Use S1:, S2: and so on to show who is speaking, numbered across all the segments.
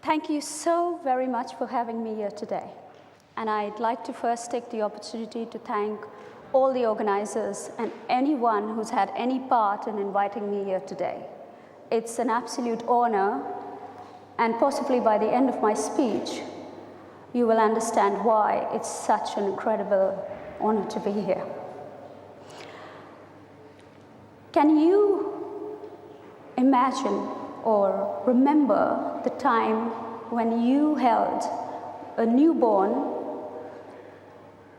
S1: Thank you so very much for having me here today. And I'd like to first take the opportunity to thank all the organizers and anyone who's had any part in inviting me here today. It's an absolute honor, and possibly by the end of my speech, you will understand why it's such an incredible honor to be here. Can you imagine or remember the time when you held a newborn,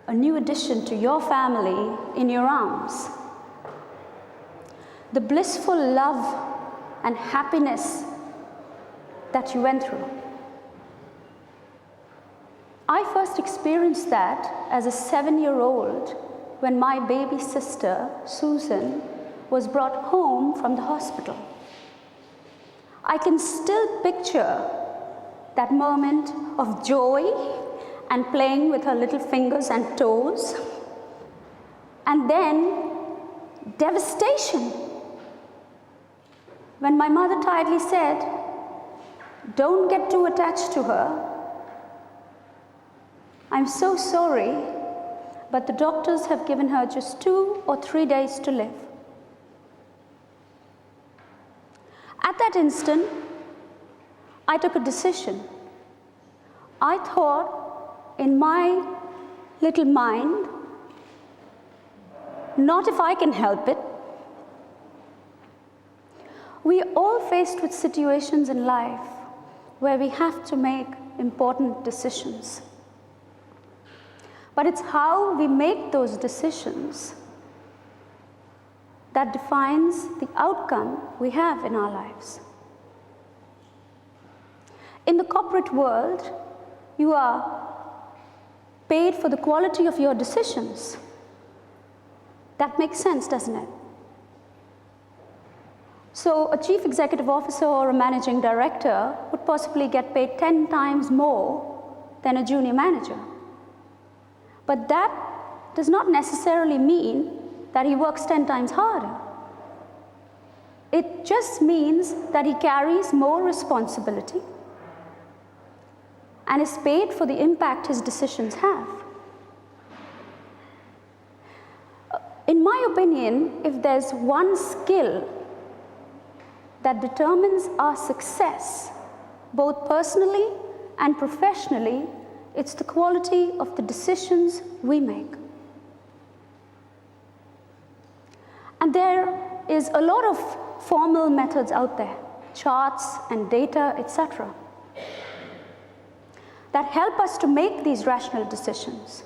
S1: a new addition to your family in your arms? The blissful love and happiness that you went through. I first experienced that as a 7-year-old when my baby sister, Susan, was brought home from the hospital. I can still picture that moment of joy and playing with her little fingers and toes, and then devastation when my mother tiredly said, "Don't get too attached to her. I'm so sorry, but the doctors have given her just 2 or 3 days to live." At that instant, I took a decision. I thought in my little mind, not if I can help it. We are all faced with situations in life where we have to make important decisions. But it's how we make those decisions that defines the outcome we have in our lives. In the corporate world, you are paid for the quality of your decisions. That makes sense, doesn't it? So a chief executive officer or a managing director would possibly get paid 10 times more than a junior manager. But that does not necessarily mean that he works 10 times harder. It just means that he carries more responsibility and is paid for the impact his decisions have. In my opinion, if there's one skill that determines our success, both personally and professionally, it's the quality of the decisions we make. And there is a lot of formal methods out there, charts and data, etc., that help us to make these rational decisions.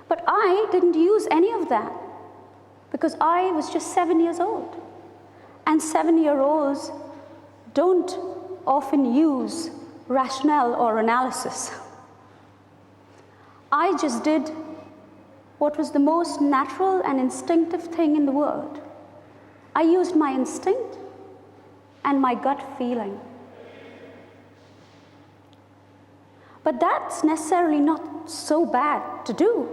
S1: But I didn't use any of that because I was just 7 years old. And 7-year-olds don't often use rationale or analysis. I just did what was the most natural and instinctive thing in the world. I used my instinct and my gut feeling. But that's necessarily not so bad to do,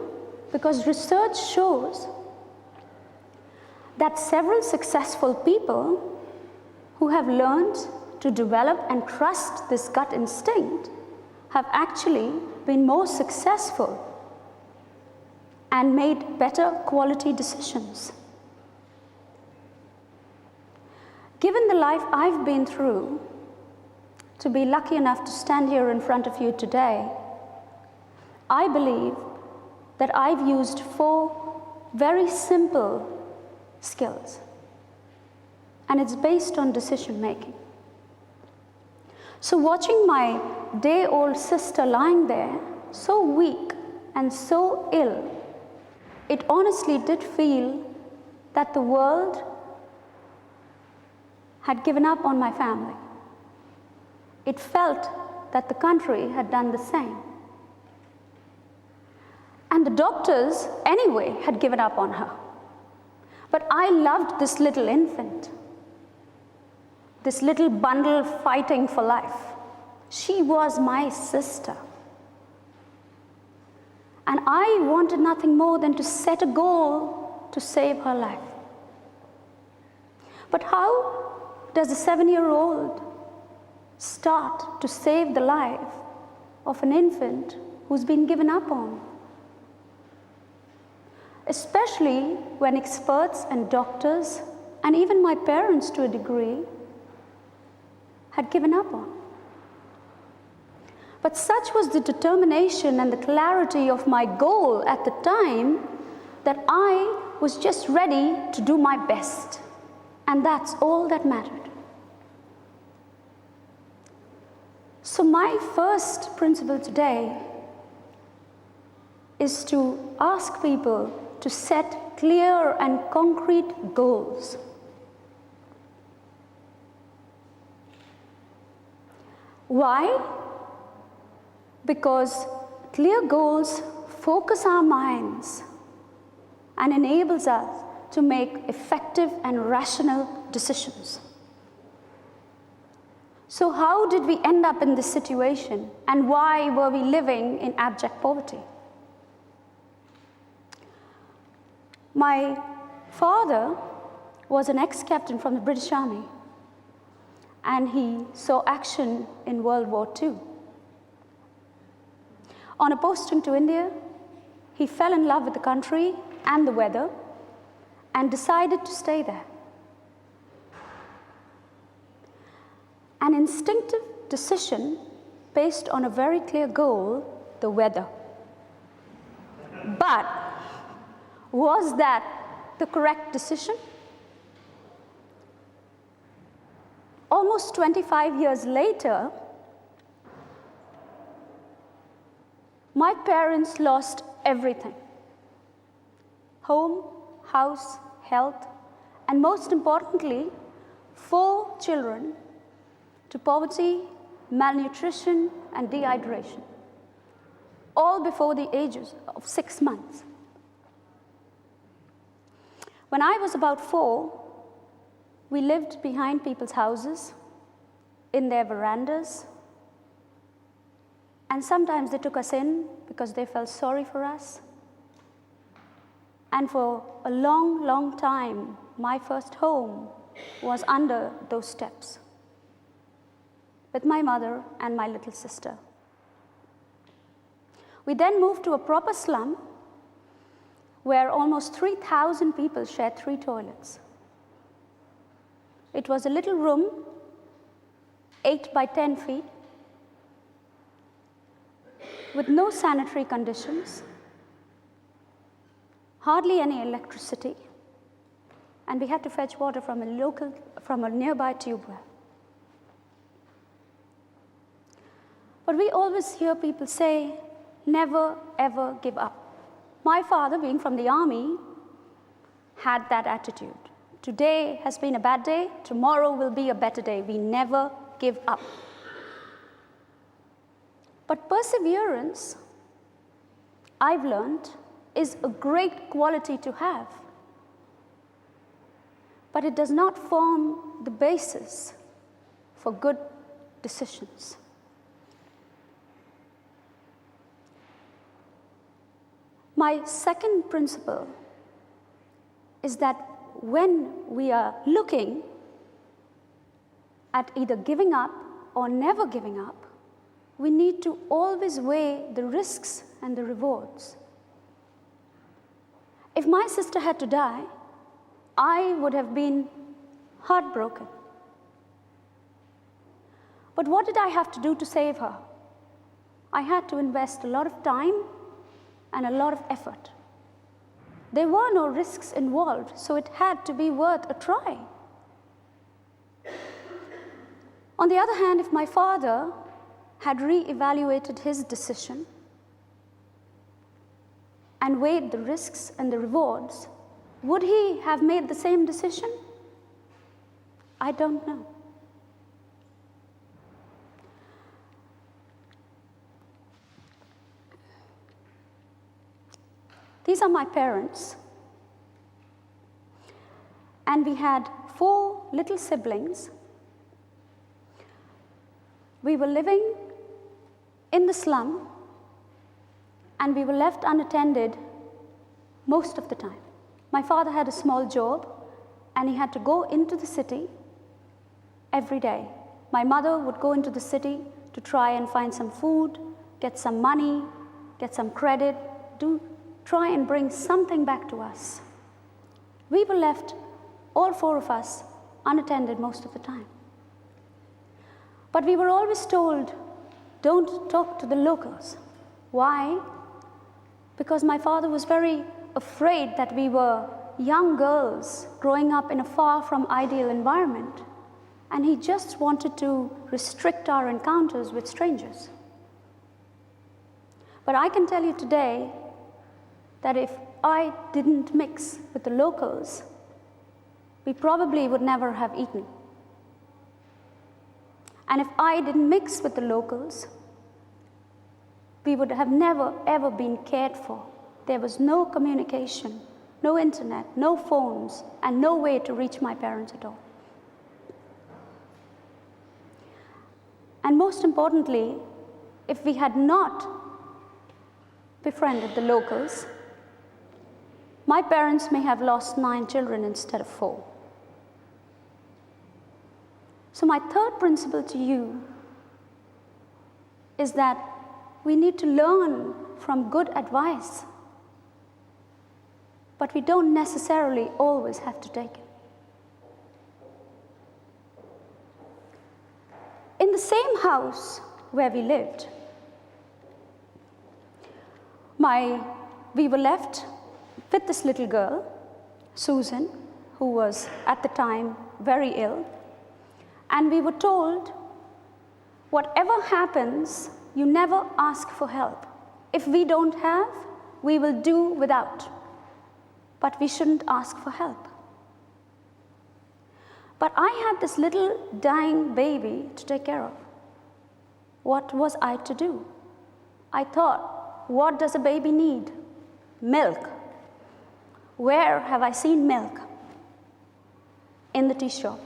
S1: because research shows that several successful people who have learned to develop and trust this gut instinct have actually been more successful and made better quality decisions. Given the life I've been through, to be lucky enough to stand here in front of you today, I believe that I've used 4 very simple skills, and it's based on decision making. So watching my day-old sister lying there, so weak and so ill, it honestly did feel that the world had given up on my family. It felt that the country had done the same. And the doctors, anyway, had given up on her. But I loved this little infant, this little bundle fighting for life. She was my sister. And I wanted nothing more than to set a goal to save her life. But how does a 7-year-old start to save the life of an infant who's been given up on? Especially when experts and doctors, and even my parents to a degree, had given up on. But such was the determination and the clarity of my goal at the time that I was just ready to do my best. And that's all that mattered. So my first principle today is to ask people to set clear and concrete goals. Why? Because clear goals focus our minds and enables us to make effective and rational decisions. So how did we end up in this situation, and why were we living in abject poverty? My father was an ex-captain from the British Army, and he saw action in World War II. On a posting to India, he fell in love with the country and the weather and decided to stay there. An instinctive decision based on a very clear goal, the weather. But was that the correct decision? Almost 25 years later, my parents lost everything. Home, house, health, and most importantly, 4 children to poverty, malnutrition, and dehydration, all before the ages of 6 months. When I was about 4, we lived behind people's houses, in their verandas, and sometimes they took us in because they felt sorry for us. And for a long, long time, my first home was under those steps, with my mother and my little sister. We then moved to a proper slum where almost 3,000 people shared 3 toilets. It was a little room, 8 by 10 feet, with no sanitary conditions, hardly any electricity, and we had to fetch water from a nearby tube well. But we always hear people say, never ever give up. My father, being from the army, had that attitude. Today has been a bad day, tomorrow will be a better day. We never give up. But perseverance, I've learned, is a great quality to have. But it does not form the basis for good decisions. My second principle is that when we are looking at either giving up or never giving up, we need to always weigh the risks and the rewards. If my sister had to die, I would have been heartbroken. But what did I have to do to save her? I had to invest a lot of time and a lot of effort. There were no risks involved, so it had to be worth a try. On the other hand, if my father had re-evaluated his decision and weighed the risks and the rewards, would he have made the same decision? I don't know. These are my parents. And we had 4 little siblings. We were living in the slum, and we were left unattended most of the time. My father had a small job, and he had to go into the city every day. My mother would go into the city to try and find some food, get some money, get some credit, try and bring something back to us. We were left, all four of us, unattended most of the time. But we were always told, don't talk to the locals. Why? Because my father was very afraid that we were young girls growing up in a far from ideal environment, and he just wanted to restrict our encounters with strangers. But I can tell you today that if I didn't mix with the locals, we probably would never have eaten. And if I didn't mix with the locals, we would have never, ever been cared for. There was no communication, no internet, no phones, and no way to reach my parents at all. And most importantly, if we had not befriended the locals, my parents may have lost 9 children instead of 4. So my third principle to you is that we need to learn from good advice, but we don't necessarily always have to take it. In the same house where we lived, we were left with this little girl, Susan, who was at the time very ill, and we were told, whatever happens, you never ask for help. If we don't have, we will do without. But we shouldn't ask for help. But I had this little dying baby to take care of. What was I to do? I thought, what does a baby need? Milk. Where have I seen milk? In the tea shop.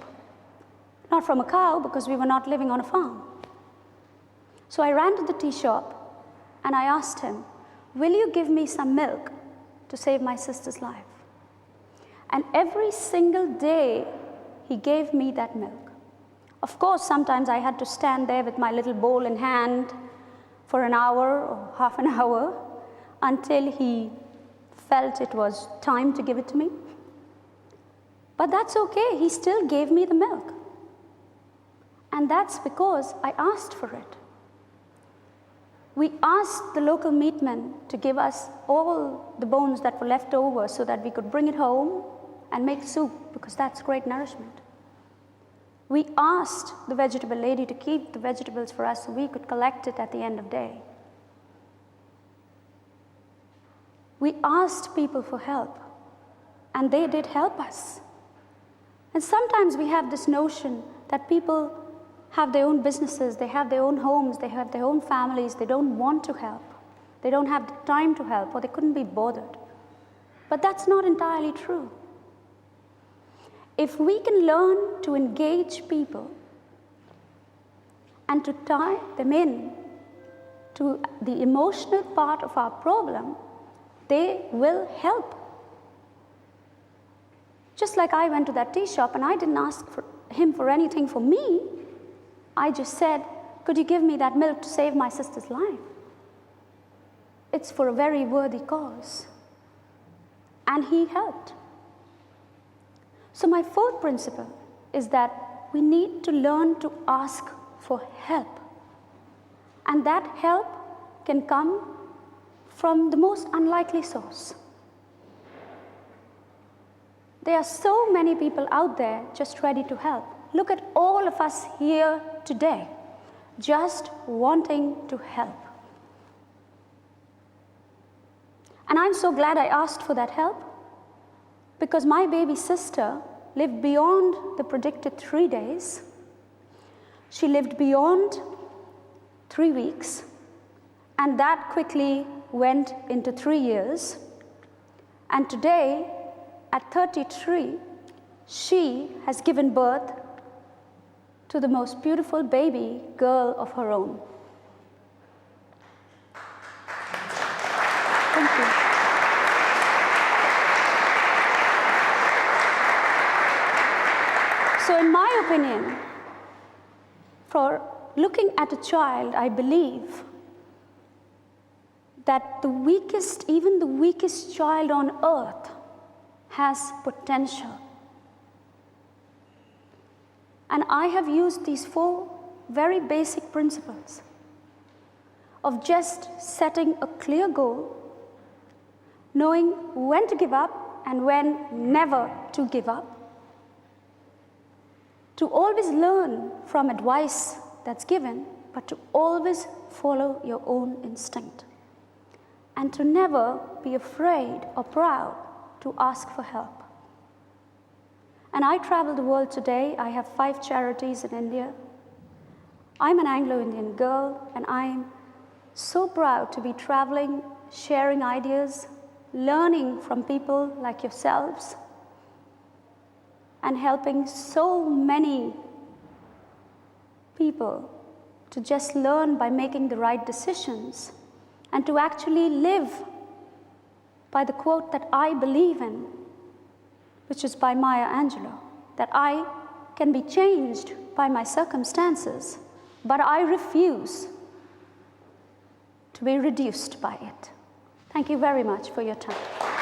S1: Not from a cow, because we were not living on a farm. So I ran to the tea shop and I asked him, will you give me some milk to save my sister's life? And every single day, he gave me that milk. Of course, sometimes I had to stand there with my little bowl in hand for an hour or half an hour until he felt it was time to give it to me. But that's okay, he still gave me the milk. And that's because I asked for it. We asked the local meatman to give us all the bones that were left over so that we could bring it home and make soup, because that's great nourishment. We asked the vegetable lady to keep the vegetables for us so we could collect it at the end of the day. We asked people for help, and they did help us. And sometimes we have this notion that people have their own businesses, they have their own homes, they have their own families, they don't want to help. They don't have the time to help, or they couldn't be bothered. But that's not entirely true. If we can learn to engage people and to tie them in to the emotional part of our problem, they will help. Just like I went to that tea shop and I didn't ask him for anything for me. I just said, could you give me that milk to save my sister's life? It's for a very worthy cause. And he helped. So my fourth principle is that we need to learn to ask for help. And that help can come from the most unlikely source. There are so many people out there just ready to help. Look at all of us here today, just wanting to help. And I'm so glad I asked for that help, because my baby sister lived beyond the predicted 3 days. She lived beyond 3 weeks, and that quickly went into 3 years. And today, at 33, she has given birth to the most beautiful baby girl of her own. Thank you. So in my opinion, for looking at a child, I believe that even the weakest child on earth has potential. And I have used these 4 very basic principles of just setting a clear goal, knowing when to give up and when never to give up, to always learn from advice that's given, but to always follow your own instinct, and to never be afraid or proud to ask for help. And I travel the world today. I have 5 charities in India. I'm an Anglo-Indian girl, and I'm so proud to be traveling, sharing ideas, learning from people like yourselves, and helping so many people to just learn by making the right decisions and to actually live by the quote that I believe in, which is by Maya Angelou, that I can be changed by my circumstances, but I refuse to be reduced by it. Thank you very much for your time.